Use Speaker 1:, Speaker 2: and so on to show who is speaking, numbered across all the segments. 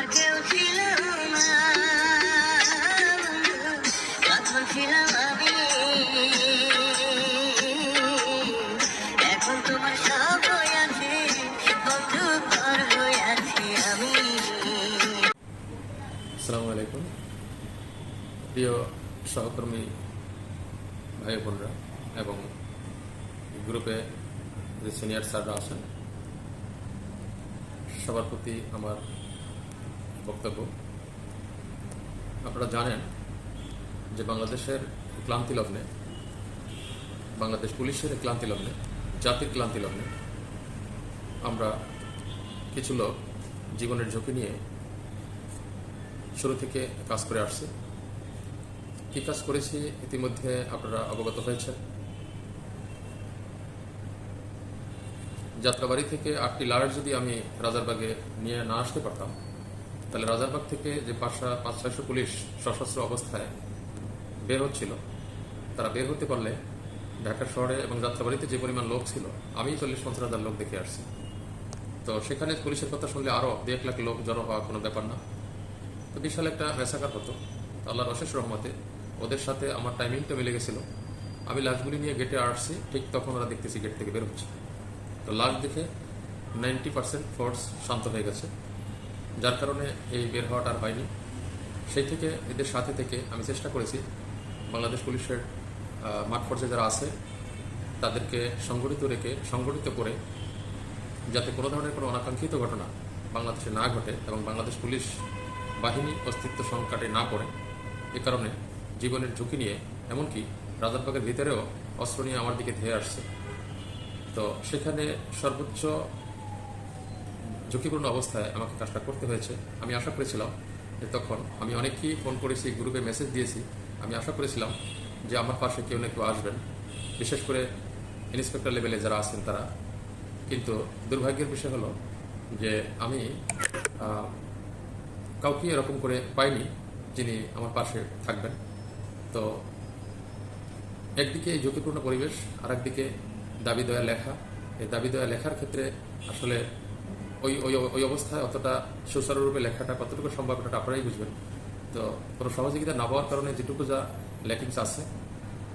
Speaker 1: আমার কেউ ছিল না, তখন ছিলাম আমি, এখন তোমার সব হয়ে আছে বন্ধু, পর হয়ে আছি আমি।
Speaker 2: আসসালামু আলাইকুম প্রিয় সহকর্মী ভাই বোনরা এবং গ্রুপে যে সিনিয়র স্যাররা আছেন, সবার প্রতি আমার বক্তব্য। আপনারা জানেন যে বাংলাদেশের ক্লান্তি লগ্নে, বাংলাদেশ পুলিশের ক্লান্তি লগ্নে, জাতির ক্লান্তি লগ্নে আমরা কিছু লোক জীবনের ঝুঁকি নিয়ে শুরু থেকে কাজ করে আসছে। কি কাজ করেছি ইতিমধ্যে আপনারা অবগত হয়েছেন। যাত্রাবাড়ি থেকে 8টি লাশ যদি আমি রাজারবাগে নিয়ে না আসতে পারতাম, তাহলে রাজারবাগ থেকে যে 500-600 পুলিশ সশস্ত্র অবস্থায় বের হচ্ছিল, তারা বের হতে পারলে ঢাকা শহরে এবং যাত্রাবাড়িতে যে পরিমাণ লোক ছিল, আমি 40-50 হাজার লোক দেখে আসছি। তো সেখানে পুলিশের কথা শুনলে আরও 1 লাখ লোক জড়ো হওয়া কোনো ব্যাপার না। তো বিশাল একটা মেসাকার হতো। আল্লাহর অশেষ রহমতে ওদের সাথে আমার টাইমিংটা মিলে গেছিল। আমি লাশগুলি নিয়ে গেটে আসছি, ঠিক তখন ওরা দেখতেছি গেট থেকে বের হচ্ছে। তো লাশ দেখে 90% ফোর্স শান্ত হয়ে গেছে, যার কারণে এই বের হওয়াটা আর হয়নি। সেই থেকে এদের সাথে থেকে আমি চেষ্টা করেছি বাংলাদেশ পুলিশের মাঠ পর্যায়ে যারা আছে তাদেরকে সংগঠিত করে যাতে কোনো ধরনের কোনো অনাকাঙ্ক্ষিত ঘটনা বাংলাদেশে না ঘটে এবং বাংলাদেশ পুলিশ বাহিনী অস্তিত্ব সংকটে না পড়ে। এ কারণে জীবনের ঝুঁকি নিয়ে, এমনকি রাজারবাগের ভিতরেও অস্ত্র নিয়ে আমার দিকে ধেয়ে আসছে। তো সেখানে সর্বোচ্চ ঝুঁকিপূর্ণ অবস্থায় আমাকে কাজটা করতে হয়েছে। আমি আশা করেছিলাম যে তখন আমি অনেককেই ফোন করেছি, গ্রুপে মেসেজ দিয়েছি, আমি আশা করেছিলাম যে আমার পাশে কেউ না কেউ আসবেন, বিশেষ করে ইন্সপেক্টর লেভেলে যারা আছেন তারা। কিন্তু দুর্ভাগ্যের বিষয় হলো যে আমি কাউকে এরকম করে পাইনি যিনি আমার পাশে থাকবেন। তো একদিকে এই ঝুঁকিপূর্ণ পরিবেশ, আর একদিকে দাবি দেওয়া লেখা। এই দাবি দেওয়া লেখার ক্ষেত্রে আসলে ওই অবস্থায় অতটা সুচারুরূপে লেখাটা কতটুকু সম্ভব এটা আপনারাই বুঝবেন। তো কোনো সহযোগিতা না পাওয়ার কারণে যেটুকু যা ল্যাকিংস আছে,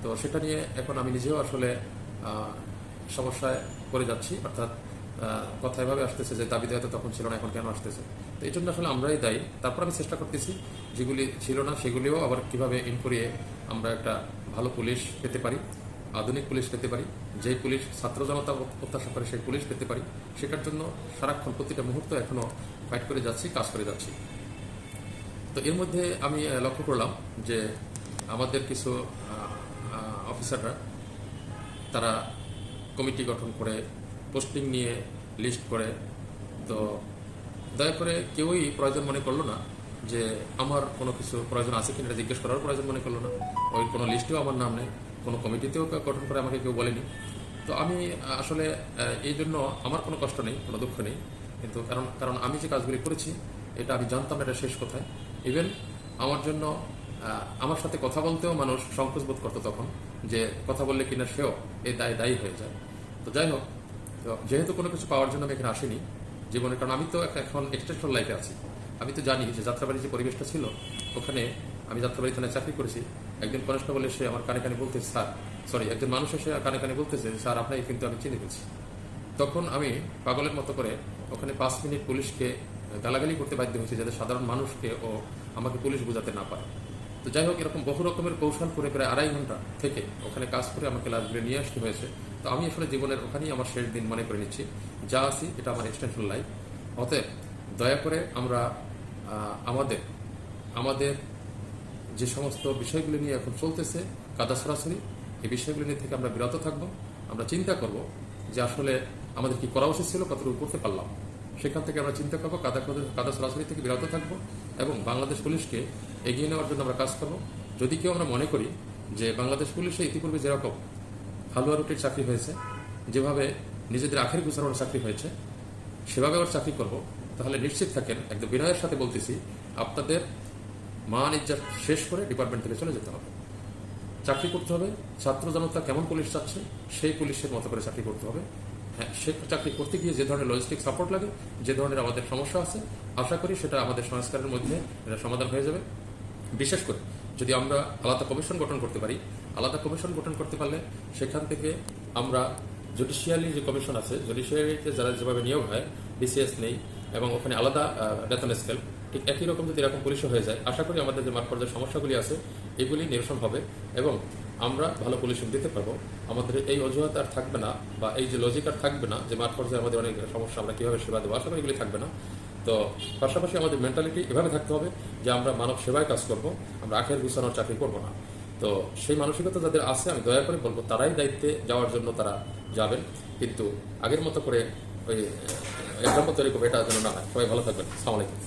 Speaker 2: তো সেটা নিয়ে এখন আমি নিজেও আসলে সমস্যায় পড়ে যাচ্ছি। অর্থাৎ কথা এভাবে আসতেছে যে দাবি দেওয়া তো তখন ছিল না, এখন কেন আসতেছে। তো এই জন্য আসলে আমরাই দায়ী। তারপর আমি চেষ্টা করতেছি যেগুলি ছিল না সেগুলিও আবার কিভাবে ইন করিয়ে আমরা একটা ভালো পুলিশ পেতে পারি, আধুনিক পুলিশ পেতে পারি, যেই পুলিশ ছাত্র জনতা প্রত্যাশা করে সেই পুলিশ পেতে পারি। সেটার জন্য সারাক্ষণ প্রতিটা মুহূর্ত এখনো ফাইট করে যাচ্ছি, কাজ করে যাচ্ছি। তো এর মধ্যে আমি লক্ষ্য করলাম যে আমাদের কিছু অফিসাররা তারা কমিটি গঠন করে পোস্টিং নিয়ে লিস্ট করে। তো দয়া করে কেউই প্রয়োজন মনে করলো না যে আমার কোনো কিছু প্রয়োজন আছে কিনা জিজ্ঞেস করার প্রয়োজন মনে করলো না। ওই কোনো লিস্টেও আমার নাম নেই, কোনো কমিটিতেও গঠন করে আমাকে কেউ বলেনি। তো আমি আসলে এই জন্য আমার কোনো কষ্ট নেই, কোনো দুঃখ নেই। কিন্তু কারণ আমি যে কাজগুলি করেছি এটা আমি জানতাম এটা শেষ কোথায়। ইভেন আমার জন্য আমার সাথে কথা বলতেও মানুষ সংকোচ বোধ করতো তখন, যে কথা বললে কিনা সেও এই দায়ী হয়ে যায়। তো যাই হোক, তো যেহেতু কোনো কিছু পাওয়ার জন্য আমি এখানে আসিনি জীবনে, কারণ আমি তো এখন এক্সটেনশন লাইফে আছি। আমি তো জানি যে যাত্রাবাড়ির যে পরিবেশটা ছিল ওখানে, আমি যাত্রাবাড়ি থানায় চাকরি করেছি। একজন কনস্টেবল এসে আমার কানে কানে বলতেছে, একজন মানুষ এসে কানে কানে বলতেছে, স্যার আপনাকে কিন্তু আমি চিনে ফেলছি। তখন আমি পাগলের মতো করে ওখানে 5 মিনিট পুলিশকে গালাগালি করতে বাধ্য হয়েছি, যাতে সাধারণ মানুষকে ও আমাকে পুলিশ বোঝাতে না পারে। তো যাই হোক, এরকম বহু রকমের কৌশল করে প্রায় 2.5 ঘন্টা থেকে ওখানে কাজ করে আমাকে লাশগুলো নিয়ে আসতে হয়েছে। তো আমি আসলে জীবনের ওখানেই আমার শেষ দিন মনে করে নিচ্ছি, যা আছি এটা আমার এক্সটেনশন লাইফ। অতএব দয়া করে আমরা আমাদের যে সমস্ত বিষয়গুলি নিয়ে এখন চলতেছে কাদা সরাসরি, এই বিষয়গুলি নিয়ে থেকে আমরা বিরত থাকব। আমরা চিন্তা করব যে আসলে আমাদের কি করা উচিত ছিল, কতটুকু করতে পারলাম, সেখান থেকে আমরা চিন্তা করবো। কাদা সরাসরি থেকে বিরত থাকবো এবং বাংলাদেশ পুলিশকে এগিয়ে নেওয়ার জন্য আমরা কাজ করব। যদি কেউ আমরা মনে করি যে বাংলাদেশ পুলিশে ইতিপূর্বে যেরকম হালুয়া রুটির চাকরি হয়েছে, যেভাবে নিজেদের আখের গুছানোর চাকরি হয়েছে, সেভাবে আবার চাকরি করব, তাহলে নিশ্চিত থাকেন, একদম বিনয়ের সাথে বলতেছি, আপনাদের মান ইজ্জত শেষ করে ডিপার্টমেন্ট থেকে চলে যেতে হবে। চাকরি করতে হবে ছাত্র জনতা কেমন পুলিশ চাচ্ছে সেই পুলিশের মতো করে চাকরি করতে হবে। হ্যাঁ, সে চাকরি করতে গিয়ে যে ধরনের লজিস্টিক সাপোর্ট লাগে, যে ধরনের আমাদের সমস্যা আছে, আশা করি সেটা আমাদের সংস্কারের মধ্যে এটা সমাধান হয়ে যাবে। বিশেষ করে যদি আমরা আলাদা কমিশন গঠন করতে পারি, আলাদা কমিশন গঠন করতে পারলে সেখান থেকে আমরা জুডিশিয়ালি যে কমিশন আছে, জুডিশিয়ারিতে যারা যেভাবে নিয়োগ হয়, বিসিএস নেই এবং ওখানে আলাদা বেতন স্কেল, ঠিক একই রকম যদি এরকম পুলিশও হয়ে যায়, আশা করি আমাদের যে মাঠ পর্যায়ের সমস্যাগুলি আছে এগুলি নিরসন হবে এবং আমরা ভালো পুলিশিং দিতে পারবো। আমাদের এই অজুহাত আর থাকবে না, বা এই যে লজিক আর থাকবে না যে মাঠ পর্যায়ে আমাদের অনেক সমস্যা, আমরা কীভাবে সেবা দেবো, আশা করি এগুলি থাকবে না। তো পাশাপাশি আমাদের মেন্টালিটি এভাবে থাকতে হবে যে আমরা মানব সেবায় কাজ করব, আমরা আখের গুছানোর চাকরি করব না। তো সেই মানসিকতা যাদের আছে, আমি দয়া করে বলবো তারাই দায়িত্বে যাওয়ার জন্য তারা যাবেন, কিন্তু আগের মতো করে ওই এক্সাম্পল তৈরি করবে এটা যেন না হয়। সবাই ভালো থাকবেন। আসসালামু আলাইকুম।